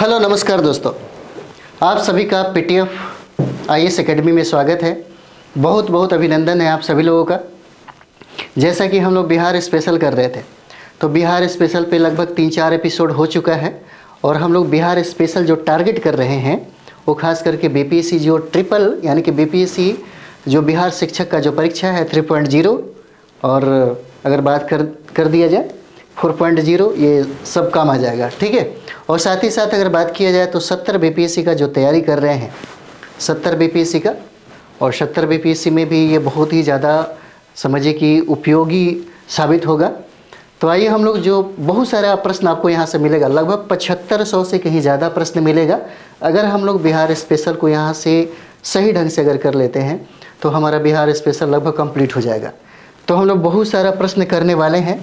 Hello नमस्कार दोस्तों, आप सभी का पीटीएफ आईएएस एकेडमी में स्वागत है। बहुत बहुत अभिनंदन है आप सभी लोगों का। जैसा कि हम लोग बिहार स्पेशल कर रहे थे, तो बिहार स्पेशल पे लगभग 3-4 एपिसोड हो चुका है और हम लोग बिहार स्पेशल जो टारगेट कर रहे हैं वो खास करके बीपीएससी जो ट्रिपल यानी कि बीपीएससी जो बिहार शिक्षक का जो परीक्षा है 3.0 और अगर बात कर दिया जाए 4.0, ये सब काम आ जाएगा, ठीक है। और साथ ही साथ अगर बात किया जाए तो 70 बीपीएससी का जो तैयारी कर रहे हैं 70 बीपीएससी का, और 70 बीपीएससी में भी ये बहुत ही ज़्यादा समझिए कि उपयोगी साबित होगा। तो आइए हम लोग जो बहुत सारा प्रश्न आपको यहाँ से मिलेगा, लगभग 7500 से कहीं ज़्यादा प्रश्न मिलेगा। अगर हम लोग बिहार स्पेशल को यहाँ से सही ढंग से अगर कर लेते हैं तो हमारा बिहार स्पेशल लगभग कंप्लीट हो जाएगा। तो हम लोग बहुत सारा प्रश्न करने वाले हैं,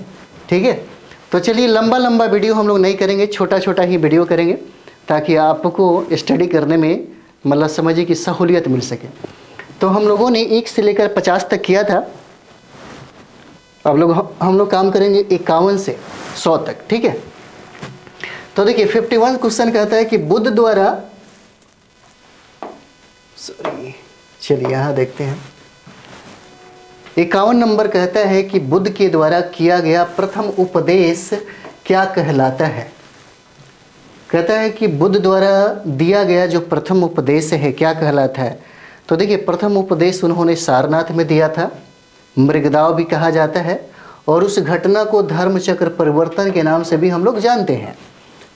ठीक है। तो चलिए लंबा वीडियो हम लोग नहीं करेंगे, छोटा छोटा ही वीडियो करेंगे ताकि आपको स्टडी करने में मतलब समझिए कि सहूलियत मिल सके। तो हम लोगों ने 1 से लेकर 50 तक किया था। अब हम लोग काम करेंगे 51 से 100 तक, ठीक है। तो देखिए 51 क्वेश्चन कहता है कि बुद्ध द्वारा, चलिए यहाँ देखते हैं। 51 नंबर कहता है कि बुद्ध के द्वारा किया गया प्रथम उपदेश क्या कहलाता है। कहता है कि बुद्ध द्वारा दिया गया जो प्रथम उपदेश है क्या कहलाता है। तो देखिए प्रथम उपदेश उन्होंने सारनाथ में दिया था, मृगदाव भी कहा जाता है, और उस घटना को धर्मचक्र परिवर्तन के नाम से भी हम लोग जानते हैं,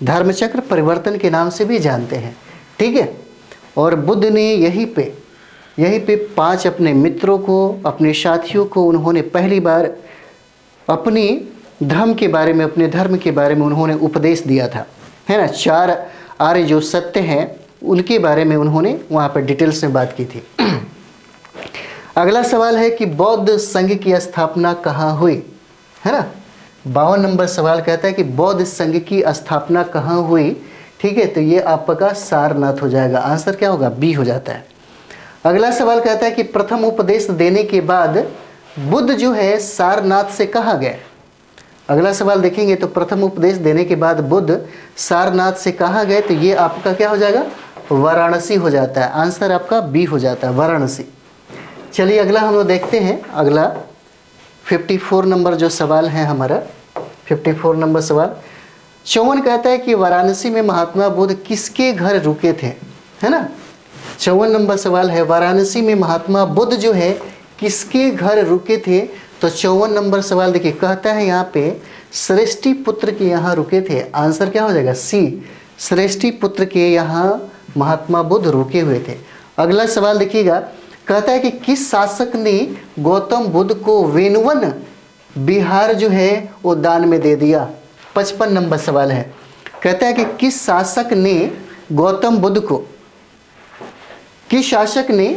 धर्मचक्र परिवर्तन के नाम से भी जानते हैं, ठीक है। और बुद्ध ने यहीं पे 5 अपने मित्रों को, अपने साथियों को उन्होंने पहली बार अपने धर्म के बारे में, अपने धर्म के बारे में उन्होंने उपदेश दिया था, है ना। 4 आर्य जो सत्य हैं उनके बारे में उन्होंने वहाँ पर डिटेल्स में बात की थी। अगला सवाल है कि बौद्ध संघ की स्थापना कहाँ हुई, है ना। 52 नंबर सवाल कहता है कि बौद्ध संघ की स्थापना कहाँ हुई, ठीक है। तो ये आपका सारनाथ हो जाएगा, आंसर क्या होगा, बी हो जाता है। अगला सवाल कहता है कि प्रथम उपदेश देने के बाद बुद्ध जो है सारनाथ से कहाँ गए। अगला सवाल देखेंगे तो प्रथम उपदेश देने के बाद बुद्ध सारनाथ से कहाँ गए, तो ये आपका क्या हो जाएगा, वाराणसी हो जाता है, आंसर आपका बी हो जाता है, वाराणसी। चलिए अगला हम लोग देखते हैं। अगला 54 नंबर जो सवाल है हमारा, 54 नंबर सवाल 54 कहता है कि वाराणसी में महात्मा बुद्ध किसके घर रुके थे, है ना। 54 नंबर सवाल है वाराणसी में महात्मा बुद्ध जो है किसके घर रुके थे। तो 54 नंबर सवाल देखिए कहता है यहाँ पे श्रेष्ठी पुत्र के यहाँ रुके थे, आंसर क्या हो जाएगा, सी, श्रेष्ठी पुत्र के यहाँ महात्मा बुद्ध रुके हुए थे। अगला सवाल देखिएगा, कहता है कि किस शासक ने गौतम बुद्ध को वेनुवन बिहार जो है वो दान में दे दिया। 55 नंबर सवाल है, कहता है कि किस शासक ने गौतम बुद्ध को, किस शासक ने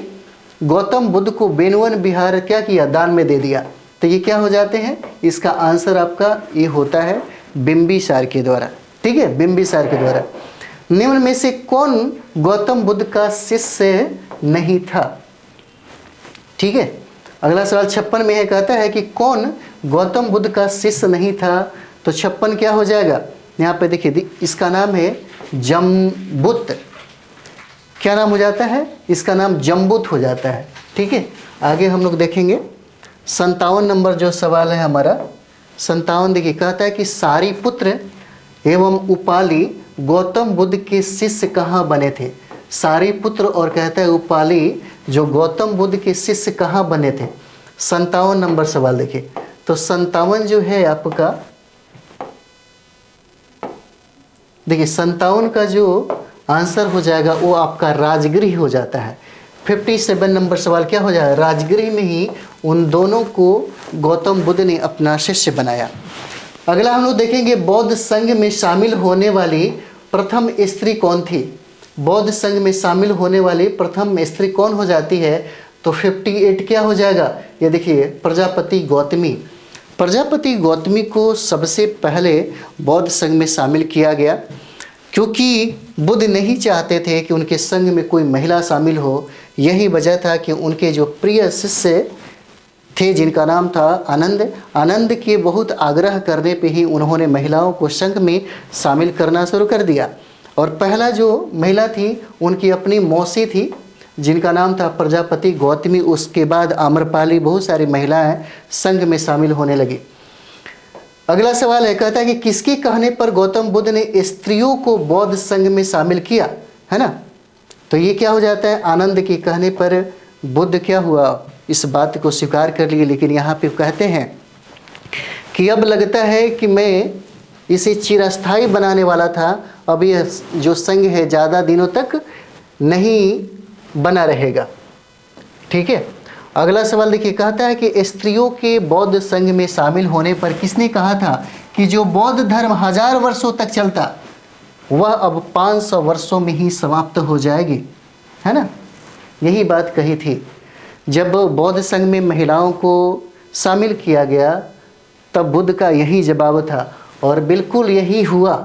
गौतम बुद्ध को वेनुवन बिहार क्या किया, दान में दे दिया। तो ये क्या हो जाते हैं, इसका आंसर आपका ये होता है बिंबिसार के द्वारा, ठीक है, बिंबिसार के द्वारा। निम्न में से कौन गौतम बुद्ध का शिष्य नहीं था, ठीक है। अगला सवाल 56 में है, कहता है कि कौन गौतम बुद्ध का शिष्य नहीं था। तो 56 क्या हो जाएगा, यहाँ पे देखिए इसका नाम है जम्बुत, क्या नाम हो जाता है, इसका नाम जम्बुत हो जाता है, ठीक है। आगे हम लोग देखेंगे 57 नंबर जो सवाल है हमारा, 57 देखिए कहता है कि सारीपुत्र एवं उपाली गौतम बुद्ध के शिष्य कहाँ बने थे। सारीपुत्र और कहता है उपाली जो गौतम बुद्ध के शिष्य कहाँ बने थे। 57 नंबर सवाल देखिए, तो 57 जो है आपका देखिए 57 का जो आंसर हो जाएगा वो आपका राजगृह हो जाता है। 57 नंबर सवाल क्या हो जाएगा, राजगृह में ही उन दोनों को गौतम बुद्ध ने अपना शिष्य बनाया। अगला हम लोग देखेंगे बौद्ध संघ में शामिल होने वाली प्रथम स्त्री कौन थी। बौद्ध संघ में शामिल होने वाली प्रथम स्त्री कौन हो जाती है। तो 58 क्या हो जाएगा, ये देखिए प्रजापति गौतमी। प्रजापति गौतमी को सबसे पहले बौद्ध संघ में शामिल किया गया, क्योंकि बुद्ध नहीं चाहते थे कि उनके संघ में कोई महिला शामिल हो। यही वजह था कि उनके जो प्रिय शिष्य थे जिनका नाम था आनंद के बहुत आग्रह करने पे ही उन्होंने महिलाओं को संघ में शामिल करना शुरू कर दिया। और पहला जो महिला थी उनकी अपनी मौसी थी जिनका नाम था प्रजापति गौतमी। उसके बाद आम्रपाली, बहुत सारी महिलाएं संघ में शामिल होने लगी। अगला सवाल है, कहता है कि किसके कहने पर गौतम बुद्ध ने स्त्रियों को बौद्ध संघ में शामिल किया, है ना। तो ये क्या हो जाता है, आनंद के कहने पर बुद्ध क्या हुआ, इस बात को स्वीकार कर लिए। लेकिन यहाँ पे कहते हैं कि अब लगता है कि मैं इसे चिरस्थायी बनाने वाला था, अब यह जो संघ है ज़्यादा दिनों तक नहीं बना रहेगा। ठीक है। अगला सवाल देखिए, कहता है कि स्त्रियों के बौद्ध संघ में शामिल होने पर किसने कहा था कि जो बौद्ध धर्म 1000 वर्षों तक चलता वह अब 500 वर्षों में ही समाप्त हो जाएगी, है ना। यही बात कही थी। जब बौद्ध संघ में महिलाओं को शामिल किया गया तब बुद्ध का यही जवाब था और बिल्कुल यही हुआ।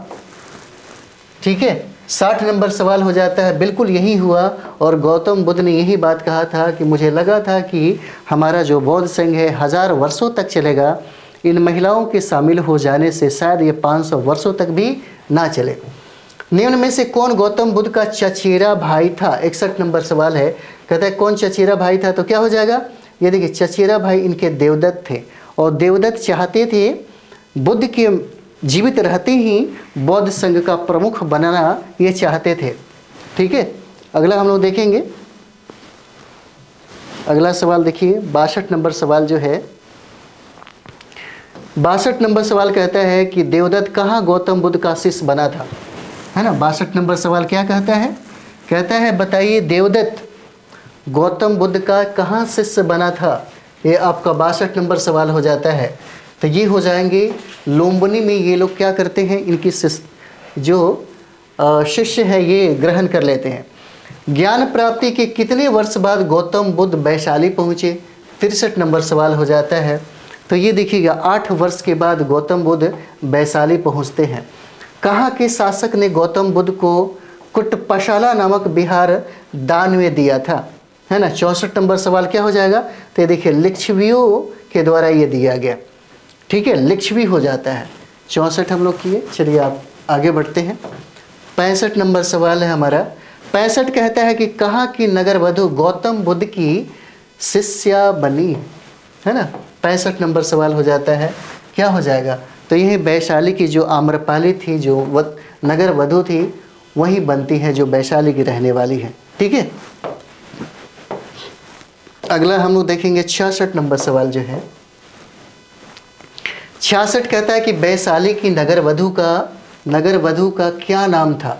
ठीक है। 60 नंबर सवाल हो जाता है, बिल्कुल यही हुआ। और गौतम बुद्ध ने यही बात कहा था कि मुझे लगा था कि हमारा जो बौद्ध संघ है 1000 वर्षों तक चलेगा, इन महिलाओं के शामिल हो जाने से शायद ये 500 वर्षों तक भी ना चले। निम्न में से कौन गौतम बुद्ध का चचेरा भाई था? 61 नंबर सवाल है। कहता है कौन चचेरा भाई था, तो क्या हो जाएगा, ये देखिए चचेरा भाई इनके देवदत्त थे। और देवदत्त चाहते थे बुद्ध के जीवित रहते ही बौद्ध संघ का प्रमुख बनाना, ये चाहते थे। ठीक है। अगला हम लोग देखेंगे, अगला सवाल देखिए 62 नंबर सवाल जो है, 62 नंबर सवाल कहता है कि देवदत्त कहाँ गौतम बुद्ध का शिष्य बना था, है ना। 62 नंबर सवाल क्या कहता है, कहता है बताइए देवदत्त गौतम बुद्ध का कहाँ शिष्य बना था। ये आपका 62 नंबर सवाल हो जाता है। तो ये हो जाएंगे लुम्बिनी में, ये लोग क्या करते हैं, इनकी जो शिष्य है ये ग्रहण कर लेते हैं। ज्ञान प्राप्ति के कितने वर्ष बाद गौतम बुद्ध वैशाली पहुँचे? 63 नंबर सवाल हो जाता है। तो ये देखिएगा 8 वर्ष के बाद गौतम बुद्ध वैशाली पहुँचते हैं। कहाँ के शासक ने गौतम बुद्ध को कुटपशाला नामक बिहार दान में दिया था, है ना। 64 नंबर सवाल क्या हो जाएगा, तो ये देखिए लिच्छवियों के द्वारा ये दिया गया। ठीक है, लिच्छवी हो जाता है। 64 हम लोग किए। चलिए आप आगे बढ़ते हैं। 65 नंबर सवाल है हमारा। 65 कहता है कि कहाँ की नगर वधु गौतम बुद्ध की शिष्या बनी, है ना। 65 नंबर सवाल हो जाता है, क्या हो जाएगा, तो यही वैशाली की जो आम्रपाली थी, जो नगर वधु थी, वही बनती है जो वैशाली की रहने वाली है। ठीक है। अगला हम लोग देखेंगे 66 नंबर सवाल जो है। 66 कहता है कि वैशाली की नगर वधु का क्या नाम था।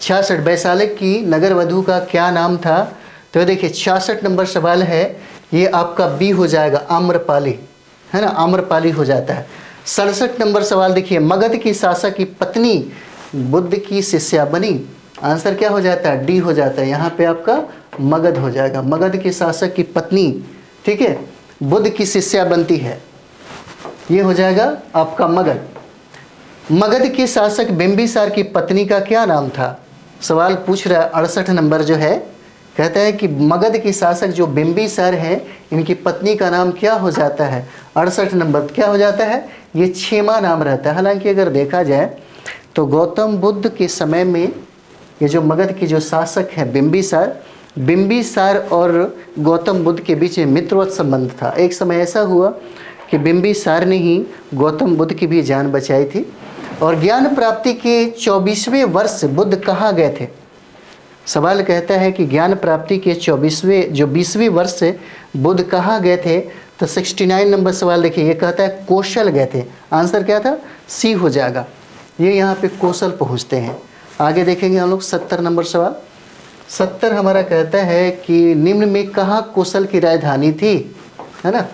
66 वैशाली की नगर वधु का क्या नाम था, तो देखिए 66 नंबर सवाल है, ये आपका बी हो जाएगा, आम्रपाली, है ना, आम्रपाली हो जाता है। 67 नंबर सवाल देखिए, मगध की शासक की पत्नी बुद्ध की शिष्या बनी। आंसर क्या हो जाता है, डी हो जाता है। यहाँ पे आपका मगध हो जाएगा, मगध के शासक की पत्नी, ठीक है, बुद्ध की शिष्या बनती है, ये हो जाएगा आपका मगध। मगध के शासक बिंबिसार की पत्नी का क्या नाम था? सवाल पूछ रहा है 68 नंबर जो है, कहता है कि मगध के शासक जो बिंबिसार है, इनकी पत्नी का नाम क्या हो जाता है? 68 नंबर क्या हो जाता है? ये क्षेमा नाम रहता है। हालांकि अगर देखा जाए तो गौतम बुद्ध के समय में ये जो मगध की जो शासक है बिंबिसार और गौतम बुद्ध के बीच में मित्रवत संबंध था। एक समय ऐसा हुआ कि बिंबिसार ने ही गौतम बुद्ध की भी जान बचाई थी। और ज्ञान प्राप्ति के 24वें वर्ष बुद्ध कहाँ गए थे? सवाल कहता है कि ज्ञान प्राप्ति के 20वें वर्ष से बुद्ध कहाँ गए थे? तो 69 नंबर सवाल देखिए, ये कहता है कौशल गए थे। आंसर क्या था? सी हो जाएगा। ये यहाँ पे कौशल पहुँचते हैं। आगे देखेंगे हम लोग 70 नंबर सवाल। 70 हमारा कहता है कि निम्न में कहाँ कौशल की राजधानी थी, है ना,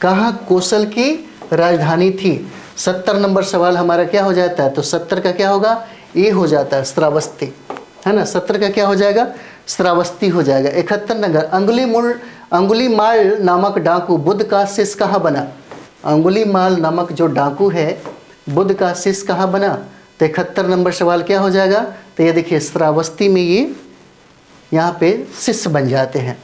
कहाँ कौशल की राजधानी थी? 70 नंबर सवाल हमारा क्या हो जाता है? तो 70 का क्या होगा? ए हो जाता है, श्रावस्ती, है ना। 70 का क्या हो जाएगा? श्रावस्ती हो जाएगा। 71 नंबर, अंगुलीमाल नामक डाकू बुद्ध का शिष्य कहाँ बना? अंगुलीमाल नामक जो डाकू है बुद्ध का शिष्य कहाँ बना? तो 71 नंबर सवाल क्या हो जाएगा? तो ये देखिए श्रावस्ती में ये यहाँ पे शिष्य बन जाते हैं।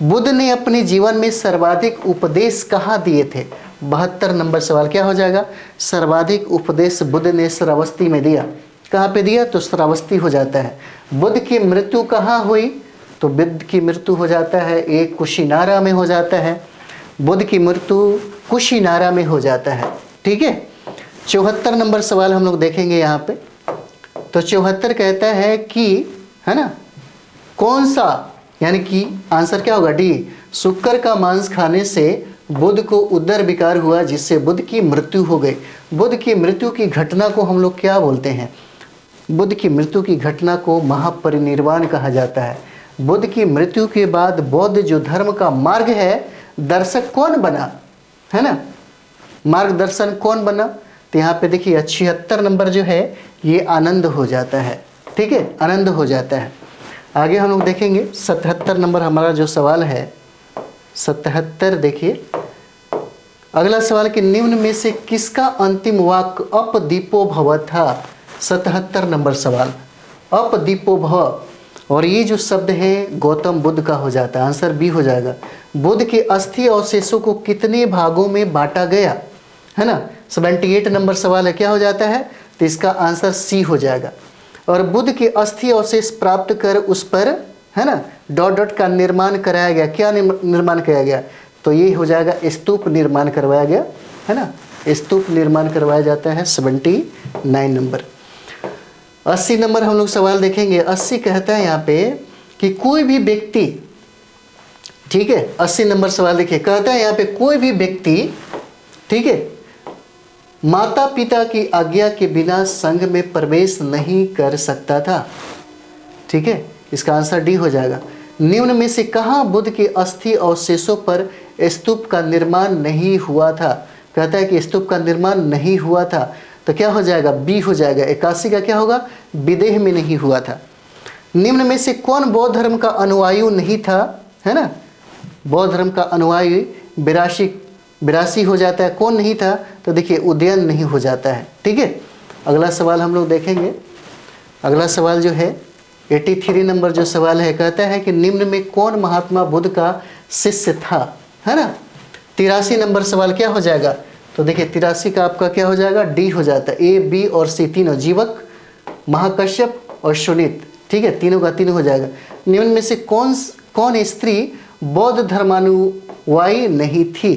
बुद्ध ने अपने जीवन में सर्वाधिक उपदेश कहाँ दिए थे? 72 नंबर सवाल क्या हो जाएगा? सर्वाधिक उपदेश बुद्ध ने श्रावस्ती में दिया। कहाँ पे दिया, तो श्रावस्ती हो जाता है। बुद्ध की मृत्यु कहाँ हुई, तो बुद्ध की मृत्यु हो जाता है एक कुशीनारा में हो जाता है। बुद्ध की मृत्यु कुशीनारा में हो जाता है। ठीक है, 74 नंबर सवाल हम लोग देखेंगे यहाँ पे। तो 74 कहता है कि, है ना, कौन सा, यानी कि आंसर क्या होगा, डी, शुक्र का मांस खाने से बुद्ध को उदर विकार हुआ जिससे बुद्ध की मृत्यु हो गई। बुद्ध की मृत्यु की घटना को हम लोग क्या बोलते हैं, बुद्ध की मृत्यु की घटना को महापरिनिर्वाण कहा जाता है। बुद्ध की मृत्यु के बाद बौद्ध जो धर्म का मार्ग है, दर्शक कौन बना, है ना, मार्गदर्शन कौन बना, तो यहाँ पे देखिए 76 नंबर जो है ये आनंद हो जाता है। ठीक है, आनंद हो जाता है। आगे हम लोग देखेंगे 77 नंबर हमारा जो सवाल है, 77 देखिए अगला सवाल कि निम्न में से किसका अंतिम वाक्य अपदीपो भव था। 77 नंबर सवाल, अपदीपो भव, और ये जो शब्द है गौतम बुद्ध का हो जाता है, आंसर बी हो जाएगा। बुद्ध के अस्थि अवशेषों को कितने भागों में बांटा गया, है ना, 78 नंबर सवाल है, क्या हो जाता है, तो इसका आंसर सी हो जाएगा। और बुद्ध के अस्थि अवशेष प्राप्त कर उस पर, है ना, डॉट डॉट का निर्माण कराया गया। क्या निर्माण किया गया, तो ये हो जाएगा स्तूप निर्माण करवाया गया, है ना, स्तूप निर्माण करवाया जाता है। 79 नंबर। 80 नंबर हम लोग सवाल देखेंगे। 80 कहता है यहाँ पे कि कोई भी व्यक्ति, ठीक है, 80 नंबर सवाल देखिए, कहता है यहाँ पे कोई भी व्यक्ति, ठीक है, माता पिता की आज्ञा के बिना संघ में प्रवेश नहीं कर सकता था। ठीक है, इसका आंसर डी हो जाएगा। निम्न में से कहाँ बुद्ध के अस्थि अवशेषों पर स्तूप का निर्माण नहीं हुआ था, कहता है कि स्तूप का निर्माण नहीं हुआ था, तो क्या हो जाएगा, बी हो जाएगा। 81 का क्या होगा, विदेह में नहीं हुआ था। निम्न में से कौन बौद्ध धर्म का अनुयायी नहीं था, है ना, बौद्ध धर्म का अनुयायी 82 हो जाता है, कौन नहीं था, तो देखिए उदयन नहीं हो जाता है। ठीक है, अगला सवाल हम लोग देखेंगे। अगला सवाल जो है 83 नंबर जो सवाल है, कहता है कि निम्न में कौन महात्मा बुद्ध का शिष्य था, है ना। 83 नंबर सवाल क्या हो जाएगा, तो देखिए 83 का आपका क्या हो जाएगा, डी हो जाता है। ए, बी और सी तीनों, जीवक, महाकश्यप और सुनीत, ठीक है, तीनों का तीनों हो जाएगा। निम्न में से कौन स्त्री बौद्ध धर्मानुयायी नहीं थी।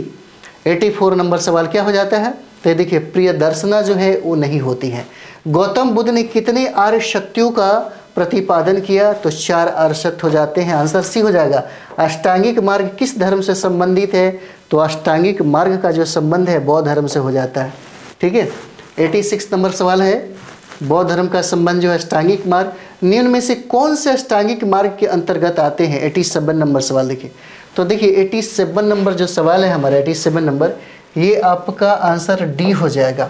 84 नंबर सवाल क्या हो जाता है, तो देखिए प्रिय दर्शना जो है वो नहीं होती है। गौतम बुद्ध ने कितने आर्य शक्तियों का प्रतिपादन किया, तो 4 आर्य शक्ति हो जाते हैं, आंसर सी हो जाएगा। अष्टांगिक मार्ग किस धर्म से संबंधित है, तो अष्टांगिक मार्ग का जो संबंध है बौद्ध धर्म से हो जाता है। ठीक है, 86 नंबर सवाल है, बौद्ध धर्म का संबंध जो है अष्टांगिक मार्ग, निम्न में से कौन से अष्टांगिक मार्ग के अंतर्गत आते हैं। 87 नंबर सवाल देखिए, तो देखिए 87 नंबर जो सवाल है हमारा, 87 नंबर, ये आपका आंसर डी हो जाएगा,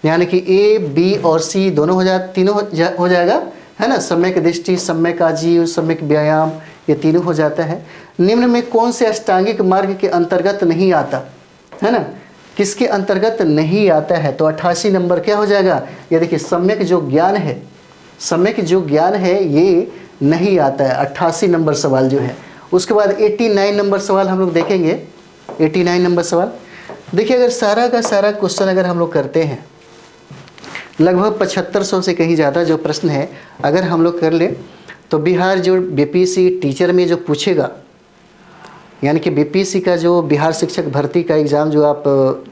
यानी कि ए, बी और सी दोनों तीनों हो जाएगा, है ना। सम्यक दृष्टि, सम्यक आजीव, सम्यक व्यायाम, ये तीनों हो जाता है। निम्न में कौन से अष्टांगिक मार्ग के अंतर्गत नहीं आता, है ना, किसके अंतर्गत नहीं आता है, तो 88 नंबर क्या हो जाएगा, ये देखिए सम्यक जो ज्ञान है, सम्यक जो ज्ञान है ये नहीं आता है, 88 नंबर सवाल जो है। उसके बाद 89 नंबर सवाल हम लोग देखेंगे। 89 नंबर सवाल देखिए, अगर सारा का सारा क्वेश्चन अगर हम लोग करते हैं, लगभग 7500 से कहीं ज़्यादा जो प्रश्न है अगर हम लोग कर ले, तो बिहार जो बीपीएससी टीचर में जो पूछेगा, यानी कि बीपीएससी का जो बिहार शिक्षक भर्ती का एग्ज़ाम जो आप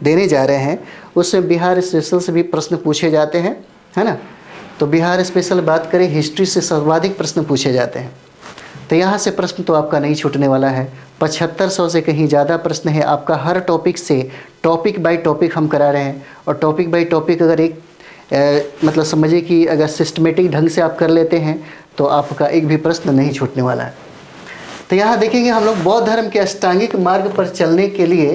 देने जा रहे हैं, उसमें बिहार स्पेशल से भी प्रश्न पूछे जाते हैं, है ना। तो बिहार स्पेशल बात करें, हिस्ट्री से सर्वाधिक प्रश्न पूछे जाते हैं, तो यहाँ से प्रश्न तो आपका नहीं छूटने वाला है। 7500 से कहीं ज़्यादा प्रश्न है आपका, हर टॉपिक से, टॉपिक बाय टॉपिक हम करा रहे हैं। और टॉपिक बाय टॉपिक अगर एक मतलब समझिए कि अगर सिस्टमेटिक ढंग से आप कर लेते हैं तो आपका एक भी प्रश्न नहीं छूटने वाला है। तो यहाँ देखेंगे हम लोग बौद्ध धर्म के अष्टांगिक मार्ग पर चलने के लिए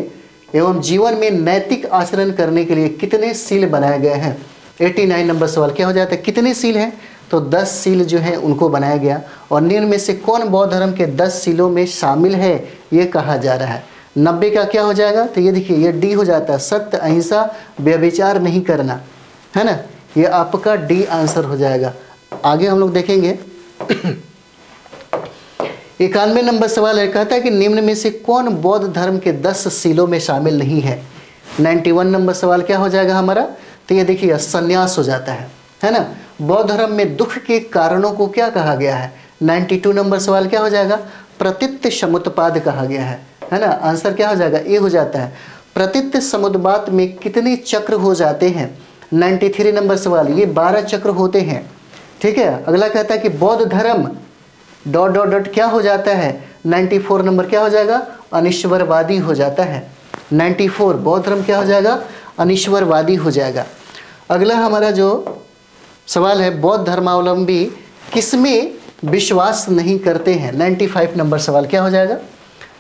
एवं जीवन में नैतिक आचरण करने के लिए कितने सील बनाए गए हैं। 89 नंबर सवाल क्या हो जाता है, कितने सील हैं, तो 10 सील जो है उनको बनाया गया। और निम्न में से कौन बौद्ध धर्म के 10 सीलों में शामिल है, ये कहा जा रहा है। 90 का क्या हो जाएगा, तो ये देखिए ये डी हो जाता है, सत्य, अहिंसा, व्यभिचार नहीं करना, है ना, ये आपका डी आंसर हो जाएगा। आगे हम लोग देखेंगे 91 नंबर सवाल है, कहता है कि निम्न में से कौन बौद्ध धर्म के 10 सीलों में शामिल नहीं है। 91 नंबर सवाल क्या हो जाएगा हमारा, तो ये देखिए संन्यास हो जाता है ना। बौद्ध धर्म में दुख के कारणों को क्या कहा गया है? 92 नंबर सवाल क्या हो जाएगा? प्रतित्य समुत्पाद कहा गया है ना। आंसर क्या हो जाएगा? ए हो जाता है। प्रतित्य समुत्पाद में कितने चक्र हो जाते हैं? 93 नंबर सवाल, ये 12 चक्र होते हैं। ठीक है। अगला कहता है कि बौद्ध धर्म डॉट डॉट डॉट क्या हो जाता है? 94 नंबर क्या हो जाएगा? अनिश्वरवादी हो जाता है। 94 बौद्ध धर्म क्या हो जाएगा? अनिश्वरवादी हो जाएगा। अगला हमारा जो सवाल है, बौद्ध धर्मावलंबी किसमें विश्वास नहीं करते हैं? 95 नंबर सवाल क्या हो जाएगा?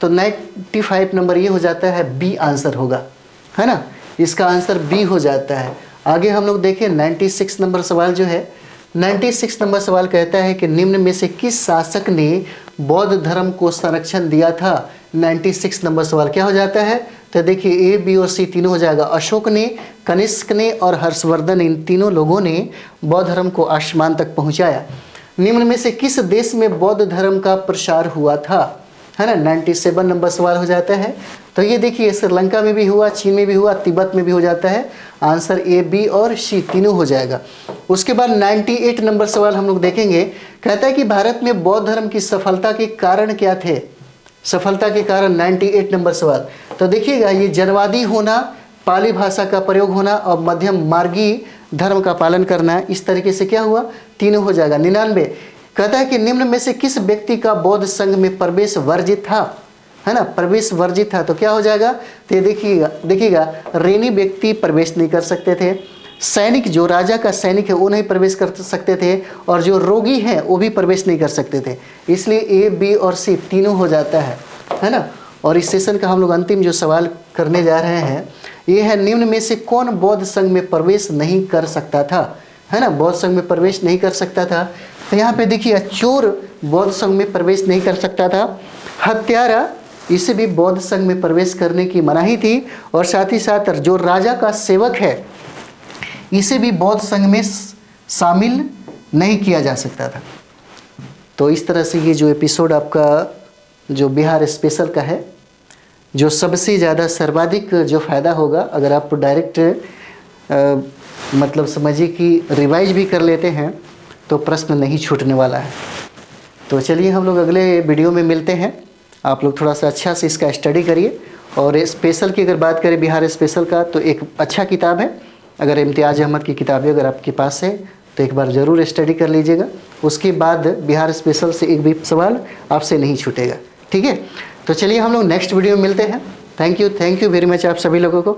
तो 95 नंबर ये हो जाता है, बी आंसर होगा, है ना। इसका आंसर बी हो जाता है। आगे हम लोग देखें 96 नंबर सवाल जो है, 96 नंबर सवाल कहता है कि निम्न में से किस शासक ने बौद्ध धर्म को संरक्षण दिया था? 96 नंबर सवाल क्या हो जाता है? तो देखिए ए, बी और सी तीनों हो जाएगा। अशोक ने, कनिष्क ने और हर्षवर्धन, इन तीनों लोगों ने बौद्ध धर्म को आसमान तक पहुंचाया। निम्न में से किस देश में बौद्ध धर्म का प्रसार हुआ था? है ना। 97 नंबर सवाल हो जाता है। तो ये देखिए श्रीलंका में भी हुआ, चीन में भी हुआ, तिब्बत में भी हो जाता है। आंसर ए, बी और सी तीनों हो जाएगा। उसके बाद 98 नंबर सवाल हम लोग देखेंगे। कहता है कि भारत में बौद्ध धर्म की सफलता के कारण क्या थे? सफलता के कारण 98 नंबर सवाल। तो देखिएगा, ये जनवादी होना, पाली भाषा का प्रयोग होना और मध्यम मार्गी धर्म का पालन करना, इस तरीके से क्या हुआ? तीनों हो जाएगा। 99 कहता है कि निम्न में से किस व्यक्ति का बौद्ध संघ में प्रवेश वर्जित था? है ना, प्रवेश वर्जित था। तो क्या हो जाएगा? तो ये देखिएगा रेनी व्यक्ति प्रवेश नहीं कर सकते थे, सैनिक, जो राजा का सैनिक है वो नहीं प्रवेश कर सकते थे, और जो रोगी हैं वो भी प्रवेश नहीं कर सकते थे। इसलिए ए, बी और सी तीनों हो जाता है ना। और इस सेशन का हम लोग अंतिम जो सवाल करने जा रहे हैं ये है, निम्न में से कौन बौद्ध संघ में प्रवेश नहीं कर सकता था? है ना, बौद्ध संघ में प्रवेश नहीं कर सकता था। तो यहाँ पे देखिए, चोर बौद्ध संघ में प्रवेश नहीं कर सकता था, हत्यारा, इसे भी बौद्ध संघ में प्रवेश करने की मनाही थी, और साथ ही साथ जो राजा का सेवक है इसे भी बौद्ध संघ में शामिल नहीं किया जा सकता था। तो इस तरह से ये जो एपिसोड आपका जो बिहार स्पेशल का है, जो सबसे ज़्यादा सर्वाधिक जो फ़ायदा होगा, अगर आप डायरेक्ट मतलब समझिए कि रिवाइज भी कर लेते हैं तो प्रश्न नहीं छूटने वाला है। तो चलिए हम लोग अगले वीडियो में मिलते हैं। आप लोग थोड़ा सा अच्छा से इसका स्टडी करिए। और स्पेशल की अगर बात करें, बिहार स्पेशल का, तो एक अच्छा किताब है, अगर इम्तियाज़ अहमद की किताबें अगर आपके पास है तो एक बार ज़रूर स्टडी कर लीजिएगा। उसके बाद बिहार स्पेशल से एक भी सवाल आपसे नहीं छूटेगा। ठीक है। तो चलिए हम लोग नेक्स्ट वीडियो में मिलते हैं। थैंक यू वेरी मच आप सभी लोगों को।